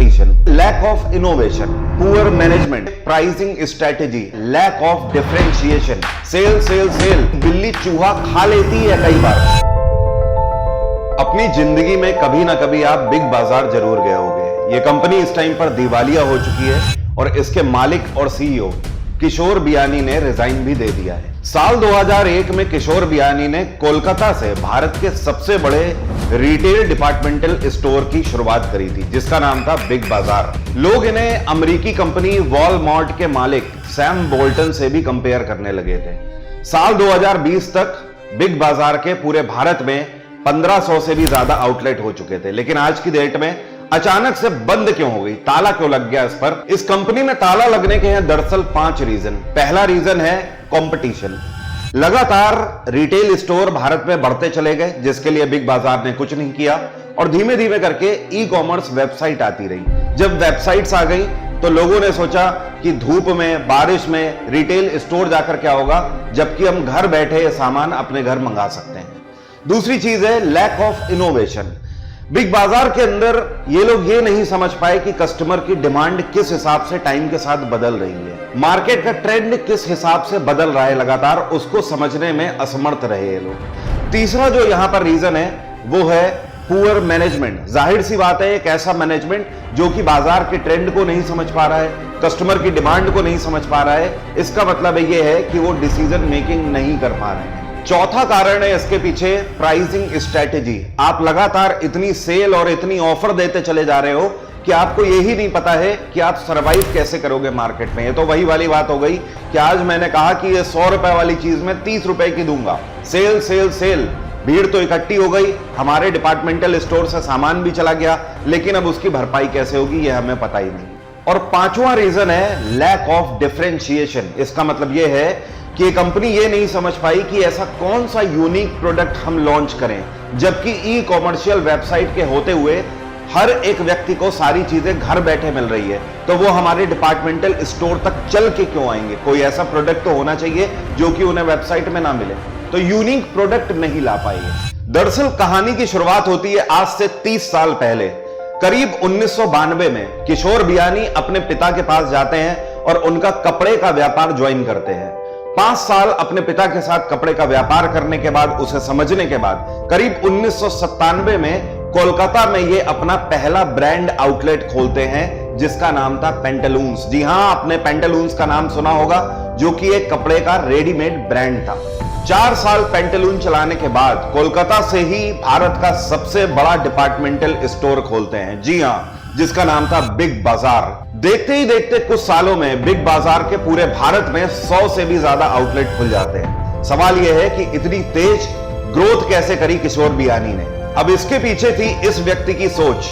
Competition, lack of innovation, poor management, pricing strategy, lack of differentiation, sell sell sell, बिल्ली चूहा खा लेती है कई बार। अपनी जिंदगी में कभी ना कभी आप बिग बाजार जरूर गए होंगे। ये कंपनी इस टाइम पर दिवालिया हो चुकी है और इसके मालिक और सीईओ किशोर बियानी ने रिजाइन भी दे दिया है। साल 2001 में किशोर बियानी ने कोलकाता से भारत के सबसे बड़े रिटेल डिपार्टमेंटल स्टोर की शुरुआत करी थी, जिसका नाम था बिग बाजार। लोग इन्हें अमेरिकी कंपनी वॉलमार्ट के मालिक सैम बोल्टन से भी कंपेयर करने लगे थे। साल 2020 तक बिग बाजार के पूरे भारत में 1500 से भी ज्यादा आउटलेट हो चुके थे, लेकिन आज की डेट में अचानक से बंद क्यों हो गई, ताला क्यों लग गया इस पर? इस कंपनी में ताला लगने के हैं दरअसल 5 रीजन। पहला रीजन है कंपटीशन। लगातार रिटेल स्टोर भारत में बढ़ते चले गए, जिसके लिए बिग बाजार ने कुछ नहीं किया और धीमे धीमे करके ई कॉमर्स वेबसाइट आती रही। जब वेबसाइट्स आ गई तो लोगों ने सोचा कि धूप में बारिश में रिटेल स्टोर जाकर क्या होगा, जबकि हम घर बैठे सामान अपने घर मंगा सकते हैं। दूसरी चीज है लैक ऑफ इनोवेशन। बिग बाजार के अंदर ये लोग ये नहीं समझ पाए कि कस्टमर की डिमांड किस हिसाब से टाइम के साथ बदल रही है, मार्केट का ट्रेंड किस हिसाब से बदल रहा है लगातार, उसको समझने में असमर्थ रहे ये लोग। तीसरा जो यहां पर रीजन है वो है पुअर मैनेजमेंट। जाहिर सी बात है, एक ऐसा मैनेजमेंट जो कि बाजार के ट्रेंड को नहीं समझ पा रहा है, कस्टमर की डिमांड को नहीं समझ पा रहा है। इसका मतलब ये है कि वो डिसीजन मेकिंग नहीं कर पा रहे हैं। चौथा कारण है इसके पीछे प्राइसिंग स्ट्रेटेजी। आप लगातार इतनी सेल और इतनी ऑफर देते चले जा रहे हो कि आपको यही नहीं पता है कि आप सरवाइव कैसे करोगे मार्केट में। ये तो वही वाली बात हो गई कि आज मैंने कहा कि ये 100 रुपए वाली चीज में 30 रुपए की दूंगा। सेल सेल सेल, भीड़ तो इकट्ठी हो गई, हमारे डिपार्टमेंटल स्टोर से सामान भी चला गया, लेकिन अब उसकी भरपाई कैसे होगी ये हमें पता ही नहीं। और पांचवा रीजन है लैक ऑफ डिफरेंशिएशन। इसका मतलब यह है कि कंपनी ये नहीं समझ पाई कि ऐसा कौन सा यूनिक प्रोडक्ट हम लॉन्च करें, जबकि ई कॉमर्शियल वेबसाइट के होते हुए हर एक व्यक्ति को सारी चीजें घर बैठे मिल रही है, तो वो हमारे डिपार्टमेंटल स्टोर तक चल के क्यों आएंगे? कोई ऐसा प्रोडक्ट तो होना चाहिए जो कि उन्हें वेबसाइट में ना मिले, तो यूनिक प्रोडक्ट नहीं ला पाएंगे। दरअसल कहानी की शुरुआत होती है आज से 30 साल पहले। करीब 1992 में किशोर बियानी अपने पिता के पास जाते हैं और उनका कपड़े का व्यापार ज्वाइन करते हैं। 5 साल अपने पिता के साथ कपड़े का व्यापार करने के बाद, उसे समझने के बाद, करीब 1997 में कोलकाता में ये अपना पहला ब्रांड आउटलेट खोलते हैं, जिसका नाम था पेंटालून्स। जी हां, आपने पेंटालून्स का नाम सुना होगा, जो कि एक कपड़े का रेडीमेड ब्रांड था। 4 साल पेंटालून चलाने के बाद कोलकाता से ही भारत का सबसे बड़ा डिपार्टमेंटल स्टोर खोलते हैं। जी हां, जिसका नाम था बिग बाजार। देखते ही देखते कुछ सालों में बिग बाजार के पूरे भारत में 100 से भी ज्यादा आउटलेट खुल जाते हैं। सवाल यह है कि इतनी तेज ग्रोथ कैसे करी किशोर बियानी ने? अब इसके पीछे थी इस व्यक्ति की सोच।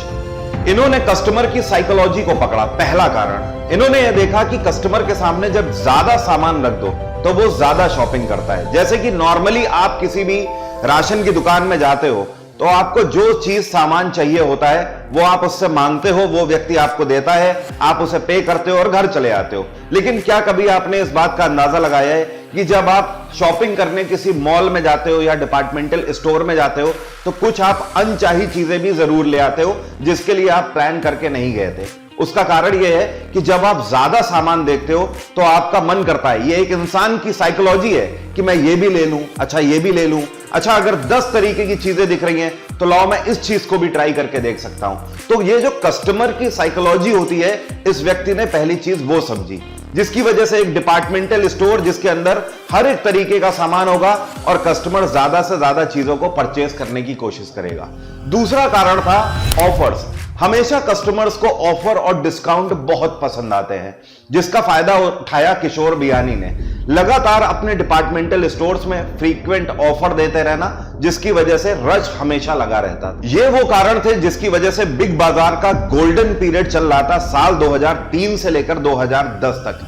इन्होंने कस्टमर की साइकोलॉजी को पकड़ा। पहला कारण, इन्होंने यह देखा कि कस्टमर के सामने जब ज्यादा सामान रख दो तो वो ज्यादा शॉपिंग करता है। जैसे कि नॉर्मली आप किसी भी राशन की दुकान में जाते हो तो आपको जो चीज सामान चाहिए होता है वो आप उससे मांगते हो, वो व्यक्ति आपको देता है, आप उसे पे करते हो और घर चले आते हो। लेकिन क्या कभी आपने इस बात का अंदाजा लगाया है कि जब आप शॉपिंग करने किसी मॉल में जाते हो या डिपार्टमेंटल स्टोर में जाते हो तो कुछ आप अनचाही चीजें भी जरूर ले आते हो, जिसके लिए आप प्लान करके नहीं गए थे? उसका कारण यह है कि जब आप ज्यादा सामान देखते हो तो आपका मन करता है, ये एक इंसान की साइकोलॉजी है कि मैं ये भी ले लूं, अच्छा ये भी ले लूं, अच्छा अगर 10 तरीके की चीजें दिख रही हैं तो लाओ मैं इस चीज को भी ट्राई करके देख सकता हूं। तो ये जो कस्टमर की साइकोलॉजी होती है, इस व्यक्ति ने पहली चीज वो समझी, जिसकी वजह से एक डिपार्टमेंटल स्टोर जिसके अंदर हर एक तरीके का सामान होगा और कस्टमर ज्यादा से ज्यादा चीजों को परचेज करने की कोशिश करेगा। दूसरा कारण था ऑफर्स। हमेशा कस्टमर्स को ऑफर और डिस्काउंट बहुत पसंद आते हैं, जिसका फायदा उठाया किशोर बियानी ने। लगातार अपने डिपार्टमेंटल स्टोर्स में फ्रीक्वेंट ऑफर देते रहना, जिसकी वजह से रश हमेशा लगा रहता था। ये वो कारण थे जिसकी वजह से बिग बाजार का गोल्डन पीरियड चल रहा था साल 2003 से लेकर 2010 तक।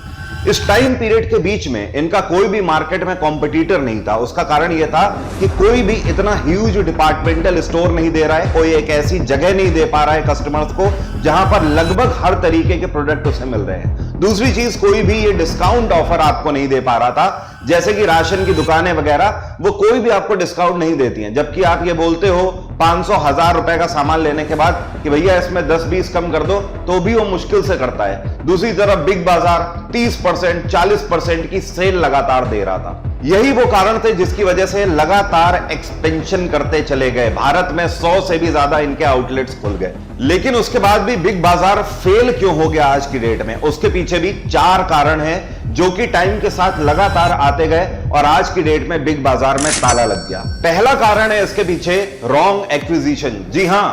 इस टाइम पीरियड के बीच में इनका कोई भी मार्केट में कॉम्पिटिटर नहीं था। उसका कारण यह था कि कोई भी इतना ह्यूज डिपार्टमेंटल स्टोर नहीं दे रहा है, कोई एक ऐसी जगह नहीं दे पा रहा है कस्टमर्स को जहां पर लगभग हर तरीके के प्रोडक्ट उसे मिल रहे हैं। दूसरी चीज, कोई भी ये डिस्काउंट ऑफर आपको नहीं दे पा रहा था, जैसे कि राशन की दुकानें वगैरह, वो कोई भी आपको डिस्काउंट नहीं देती हैं। जबकि आप ये बोलते हो 500-1000 रुपए का सामान लेने के बाद कि भैया इसमें 10-20 कम कर दो, तो भी वो मुश्किल से करता है। दूसरी तरफ बिग बाजार 30%, 40% की सेल लगातार दे रहा था। यही वो कारण थे जिसकी वजह से लगातार एक्सपेंशन करते चले गए। भारत में 100 से भी ज्यादा इनके आउटलेट्स खुल गए। लेकिन उसके बाद भी बिग बाजार फेल क्यों हो गया आज की डेट में, उसके पीछे भी 4 कारण हैं जो कि टाइम के साथ लगातार आते गए और आज की डेट में बिग बाजार में ताला लग गया। पहला कारण है इसके पीछे रॉन्ग एक्विजिशन। जी हां,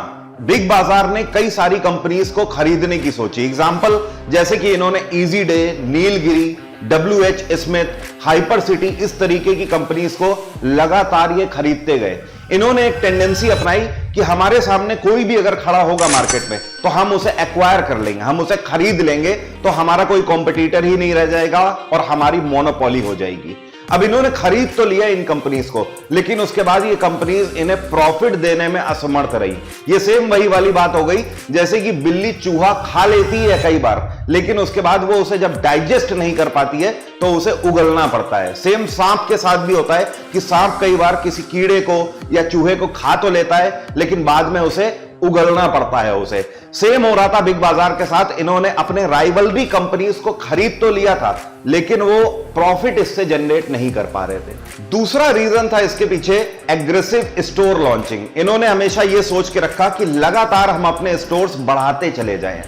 बिग बाजार ने कई सारी कंपनीज को खरीदने की सोची। एग्जांपल, जैसे कि इन्होंने easy day, Nilgiri, WH Smith, hyper city, इस तरीके की कंपनीज को लगातार ये खरीदते गए। इन्होंने एक टेंडेंसी अपनाई कि हमारे सामने कोई भी अगर खड़ा होगा मार्केट में तो हम उसे एक्वायर कर लेंगे, हम उसे खरीद लेंगे, तो हमारा कोई कॉम्पिटिटर ही नहीं रह जाएगा और हमारी मोनोपोली हो जाएगी। अब इन्होंने खरीद तो लिया इन कंपनीज को, लेकिन उसके बाद ये कंपनीज इन्हें प्रॉफिट देने में असमर्थ रही। ये सेम वही वाली बात हो गई जैसे कि बिल्ली चूहा खा लेती है कई बार, लेकिन उसके बाद वो उसे जब डाइजेस्ट नहीं कर पाती है तो उसे उगलना पड़ता है। सेम सांप के साथ भी होता है कि सांप कई बार किसी कीड़े को या चूहे को खा तो लेता है, लेकिन बाद में उसे उगलना पड़ता है उसे। सेम हो रहा था बिग बाजार के साथ। इन्होंने अपने राइवलरी कंपनीज को खरीद तो लिया था, लेकिन वो प्रॉफिट इससे जनरेट नहीं कर पा रहे थे। दूसरा रीजन था इसके पीछे एग्रेसिव स्टोर लॉन्चिंग। इन्होंने हमेशा यह सोच के रखा कि लगातार हम अपने स्टोर्स बढ़ाते चले जाएं।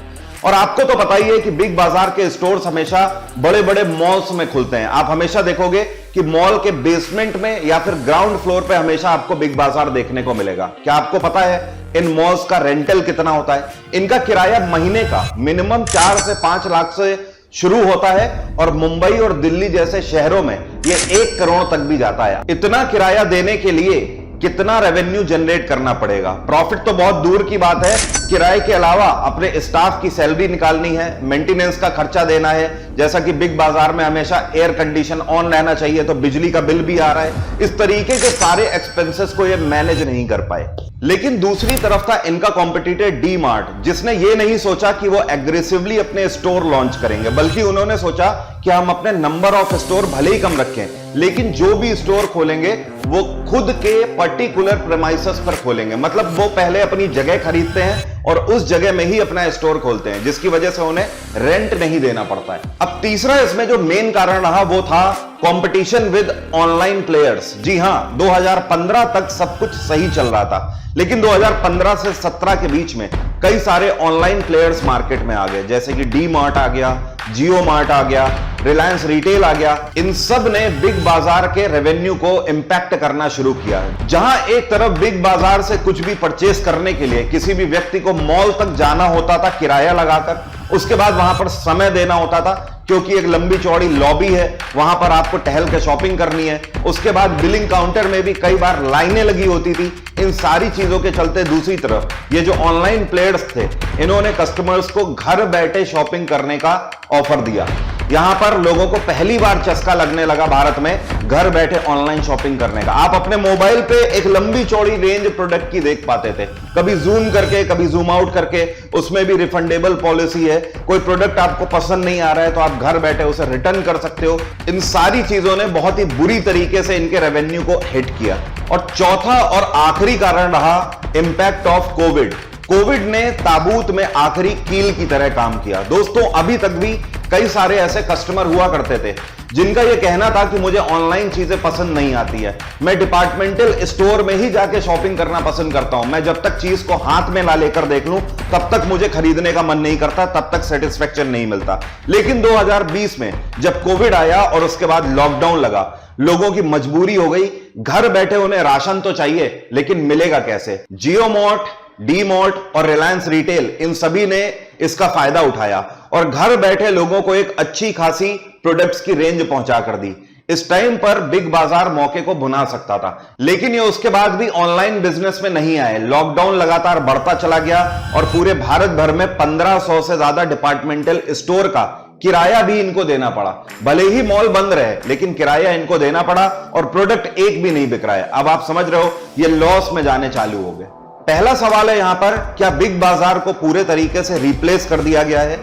और आपको तो पता ही है कि बिग बाजार के स्टोर्स हमेशा बड़े बड़े मॉल्स में खुलते हैं। आप हमेशा देखोगे कि मॉल के बेसमेंट में या फिर ग्राउंड फ्लोर पे हमेशा आपको बिग बाजार देखने को मिलेगा। क्या आपको पता है इन मॉल्स का रेंटल कितना होता है? इनका किराया महीने का मिनिमम 4 से 5 लाख से शुरू होता है और मुंबई और दिल्ली जैसे शहरों में ये 1 करोड़ तक भी जाता है। इतना किराया देने के लिए कितना रेवेन्यू जनरेट करना पड़ेगा? प्रॉफिट तो बहुत दूर की बात है, किराए के अलावा अपने स्टाफ की सैलरी निकालनी है, मेंटेनेंस का खर्चा देना है। जैसा कि बिग बाजार में हमेशा एयर कंडीशन ऑन रहना चाहिए, तो बिजली का बिल भी आ रहा है। इस तरीके के सारे एक्सपेंसेस को ये मैनेज नहीं कर पाए। लेकिन दूसरी तरफ था इनका कॉम्पिटिटर डी मार्ट, जिसने ये नहीं सोचा कि वो एग्रेसिवली अपने स्टोर लॉन्च करेंगे, बल्कि उन्होंने सोचा कि हम अपने नंबर ऑफ स्टोर भले ही कम रखें, लेकिन जो भी स्टोर खोलेंगे वो खुद के पर्टिकुलर प्रेमाइसेस पर खोलेंगे। मतलब वो पहले अपनी जगह खरीदते हैं और उस जगह में ही अपना स्टोर खोलते हैं, जिसकी वजह से उन्हें रेंट नहीं देना पड़ता है। अब तीसरा इसमें जो मेन कारण रहा वो था कंपटीशन विद ऑनलाइन प्लेयर्स। जी हां, 2015 तक सब कुछ सही चल रहा था, लेकिन 2015 से 17 के बीच में कई सारे ऑनलाइन प्लेयर्स मार्केट में आ गए, जैसे कि डी मार्ट आ गया, जियो मार्ट आ गया, रिलायंस रिटेल आ गया। इन सब ने बिग बाजार के रेवेन्यू को इंपैक्ट करना शुरू किया है। जहां एक तरफ बिग बाजार से कुछ भी परचेस करने के लिए किसी भी व्यक्ति को मॉल तक जाना होता था किराया लगाकर, उसके बाद वहां पर समय देना होता था क्योंकि एक लंबी चौड़ी लॉबी है, वहां पर आपको टहल के शॉपिंग करनी है। उसके बाद बिलिंग काउंटर में भी कई बार लाइनें लगी होती थी। इन सारी चीजों के चलते दूसरी तरफ ये जो ऑनलाइन प्लेयर्स थे, इन्होंने कस्टमर्स को घर बैठे शॉपिंग करने का ऑफर दिया। यहां पर लोगों को पहली बार चस्का लगने लगा भारत में घर बैठे ऑनलाइन शॉपिंग करने का। आप अपने मोबाइल पे एक लंबी चौड़ी रेंज प्रोडक्ट की देख पाते थे, कभी जूम करके, कभी जूम आउट करके। उसमें भी रिफंडेबल पॉलिसी है। कोई प्रोडक्ट आपको पसंद नहीं आ रहा है तो आप घर बैठे उसे रिटर्न कर सकते हो। इन सारी चीजों ने बहुत ही बुरी तरीके से इनके रेवेन्यू को हिट किया। और चौथा और आखिरी कारण रहा इंपैक्ट ऑफ कोविड। कोविड ने ताबूत में आखिरी कील की तरह काम किया। दोस्तों, अभी तक भी कई सारे ऐसे कस्टमर हुआ करते थे जिनका यह कहना था कि मुझे ऑनलाइन चीजें पसंद नहीं आती है, मैं डिपार्टमेंटल स्टोर में ही जाके शॉपिंग करना पसंद करता हूं, मैं जब तक चीज को हाथ में ला लेकर देख लूं तब तक मुझे खरीदने का मन नहीं करता, तब तक सेटिस्फेक्शन नहीं मिलता। लेकिन 2020 में जब कोविड आया और उसके बाद लॉकडाउन लगा, लोगों की मजबूरी हो गई, घर बैठे उन्हें राशन तो चाहिए, लेकिन मिलेगा कैसे? जियो मार्ट, डी मार्ट और रिलायंस रिटेल, इन सभी ने इसका फायदा उठाया और घर बैठे लोगों को एक अच्छी खासी प्रोडक्ट्स की रेंज पहुंचा कर दी। इस टाइम पर बिग बाजार मौके को भुना सकता था, लेकिन ये उसके बाद भी ऑनलाइन बिजनेस में नहीं आए। लॉकडाउन लगातार बढ़ता चला गया और पूरे भारत भर में 1500 से ज्यादा डिपार्टमेंटल स्टोर का किराया भी इनको देना पड़ा। भले ही मॉल बंद रहे, लेकिन किराया इनको देना पड़ा और प्रोडक्ट एक भी नहीं बिक रहा है। अब आप समझ रहे हो ये लॉस में जाने चालू हो गए। पहला सवाल है यहां पर, क्या बिग बाजार को पूरे तरीके से रिप्लेस कर दिया गया है?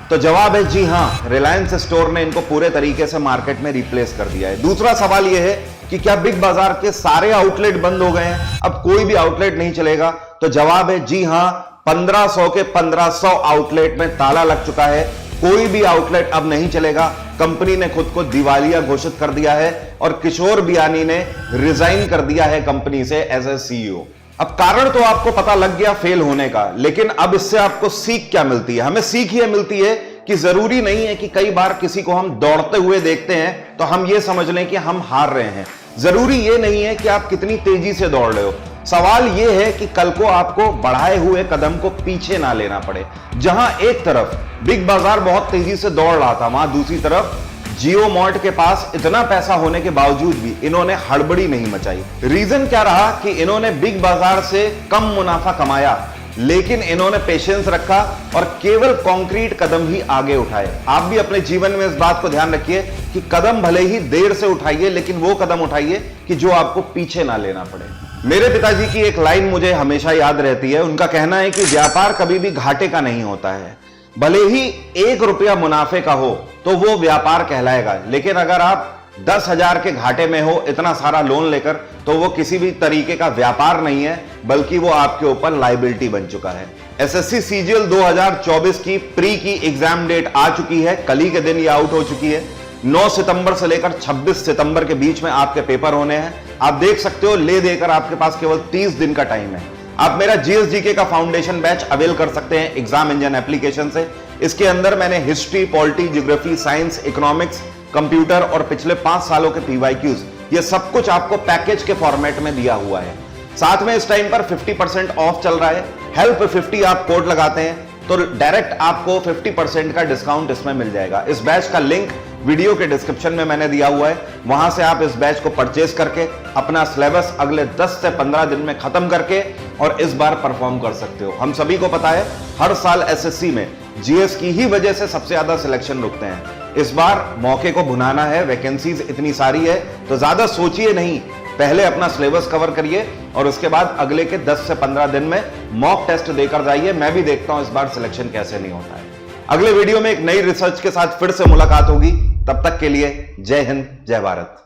तो जवाब है जी हां, रिलायंस स्टोर ने इनको पूरे तरीके से मार्केट में रिप्लेस कर दिया है। दूसरा सवाल यह है कि क्या बिग बाजार के सारे आउटलेट बंद हो गए हैं, अब कोई भी आउटलेट नहीं चलेगा? तो जवाब है जी हां, 1500 के 1500 आउटलेट में ताला लग चुका है, कोई भी आउटलेट अब नहीं चलेगा। कंपनी ने खुद को दिवालिया घोषित कर दिया है और किशोर बियानी ने रिजाइन कर दिया है कंपनी से एज ए सीईओ। अब कारण तो आपको पता लग गया फेल होने का, लेकिन अब इससे आपको सीख क्या मिलती है? हमें सीख यह मिलती है कि जरूरी नहीं है कि कई बार किसी को हम दौड़ते हुए देखते हैं तो हम यह समझ लें कि हम हार रहे हैं। जरूरी यह नहीं है कि आप कितनी तेजी से दौड़ रहे हो, सवाल यह है कि कल को आपको बढ़ाए हुए कदम को पीछे ना लेना पड़े। जहां एक तरफ बिग बाजार बहुत तेजी से दौड़ रहा था, वहां दूसरी तरफ जियो मार्ट के पास इतना पैसा होने के बावजूद भी इन्होंने हड़बड़ी नहीं मचाई। रीजन क्या रहा कि इन्होंने बिग बाजार से कम मुनाफा कमाया, लेकिन इन्होंने पेशेंस रखा और केवल कॉन्क्रीट कदम ही आगे उठाए। आप भी अपने जीवन में इस बात को ध्यान रखिए कि कदम भले ही देर से उठाइए, लेकिन वो कदम उठाइए कि जो आपको पीछे ना लेना पड़े। मेरे पिताजी की एक लाइन मुझे हमेशा याद रहती है। उनका कहना है कि व्यापार कभी भी घाटे का नहीं होता है, भले ही 1 रुपया मुनाफे का हो तो वो व्यापार कहलाएगा, लेकिन अगर आप 10,000 के घाटे में हो इतना सारा लोन लेकर, तो वो किसी भी तरीके का व्यापार नहीं है, बल्कि वो आपके ऊपर लायबिलिटी बन चुका है। एसएससी सीजीएल 2024 की प्री की एग्जाम डेट आ चुकी है, कल ही के दिन ये आउट हो चुकी है। 9 सितंबर से लेकर 26 सितंबर के बीच में आपके पेपर होने हैं। आप देख सकते हो, ले देकर आपके पास केवल 30 दिन का टाइम है। आप मेरा जीएसजीके का फाउंडेशन बैच अवेल कर सकते हैं एग्जाम इंजन एप्लीकेशन से। इसके अंदर मैंने history, polity, geography, science, economics, computer और पिछले 5 सालों के पीवाईक्यूज, ये सब कुछ आपको पैकेज के फॉर्मेट में दिया हुआ है। साथ में इस टाइम पर 50% ऑफ चल रहा है। हेल्प 50 आप कोड लगाते हैं तो डायरेक्ट आपको 50% का डिस्काउंट इसमें मिल जाएगा। इस बैच का लिंक वीडियो के डिस्क्रिप्शन में मैंने दिया हुआ है, वहां से आप इस बैच को परचेज करके अपना सिलेबस अगले 10 से 15 दिन में खत्म करके और इस बार परफॉर्म कर सकते हो। हम सभी को पता है हर साल एसएससी में जीएस की ही वजह से सबसे ज्यादा सिलेक्शन रुकते हैं। इस बार मौके को भुनाना है, वैकेंसीज इतनी सारी है, तो ज्यादा सोचिए नहीं, पहले अपना सिलेबस कवर करिए और उसके बाद अगले के 10 से 15 दिन में मॉक टेस्ट देकर जाइए। मैं भी देखता हूं इस बार सिलेक्शन कैसे नहीं होता है। अगले वीडियो में एक नई रिसर्च के साथ फिर से मुलाकात होगी, तब तक के लिए जय हिंद, जय भारत।